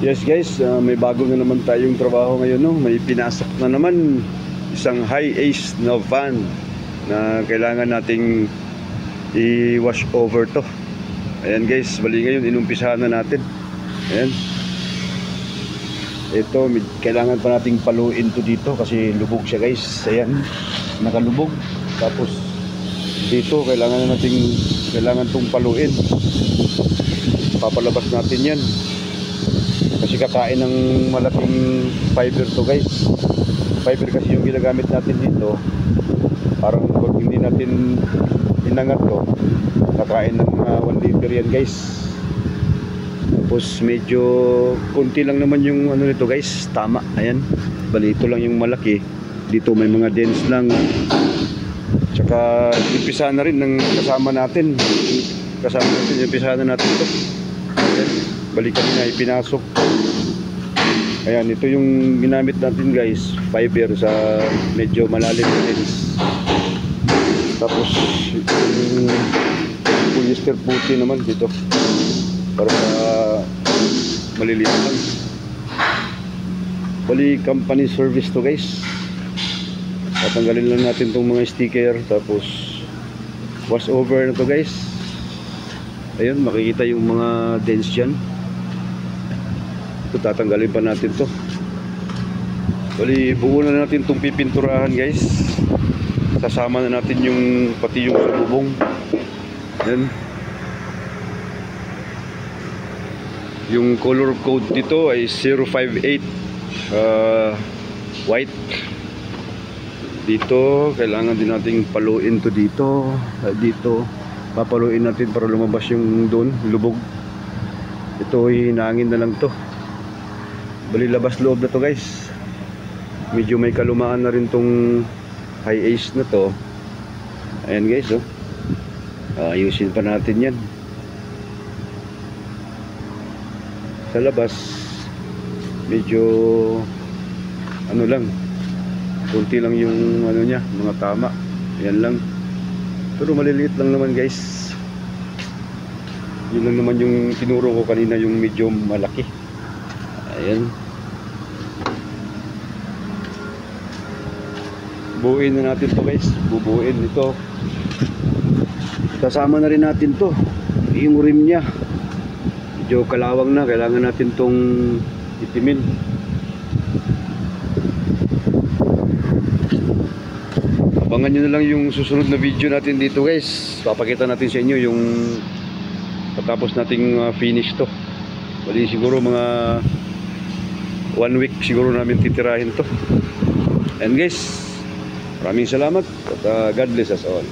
Yes guys, may bago na naman tayong trabaho ngayon, no? May pinasok na naman isang high ace na van na kailangan nating i-wash over to. Ayan guys, bali ngayon inumpisahan na natin. Ayan. Ito, kailangan pa nating paluin to dito kasi lubog siya guys. Ayan, nakalubog. Tapos dito kailangan tong paluin. Papalabas natin yan kasi kakain ng malaking fiber to guys. Fiber kasi yung ginagamit natin dito. Parang kung hindi natin inangat to, kakain ng 1 liter yan guys. Tapos medyo konti lang naman yung ano nito guys, tama. Ayan, bali ito lang yung malaki. Dito may mga dents lang. Tsaka impisa na rin ng kasama natin impisa na natin ito. Ayan, balikan na ipinasok. Ayan, ito yung ginamit natin guys, fiber sa medyo malalim na dents. Tapos yung polyester puti naman dito para sa maliliit lang. Bali company service to guys. Tatanggalin lang natin tong mga sticker, tapos wash over na to guys. Ayun, makikita yung mga dents dyan. Ito, tatanggalin pa natin to. Bali buo na natin tong pipinturahan guys. Sasama na natin yung pati yung bubong. Ayan. Yung color code dito ay 058 white. Dito kailangan din nating paluin to dito. Dito papaluin natin para lumabas yung doon lubog. Ito hinangin na lang to. Bali labas loob na to guys. Medyo may kalumaan na rin tong high ace na to. Ayan guys, oh. Ayusin pa natin yan. Sa labas medyo ano lang, kunti lang yung ano niya, mga tama. Ayan lang. Pero maliliit lang naman guys. Yun lang naman yung tinuro ko kanina, yung medyo malaki. Ayan. Buuin na natin to guys. Bubuin ito. Kasama na rin natin to, yung rim nya. Medyo kalawang na, kailangan natin tong itimin. Abangan nyo na lang yung susunod na video natin dito guys. Papakita natin sa inyo yung patapos nating finish to. Bali siguro mga 1 week siguro namin titirahin to. And guys, maraming salamat at God bless us all.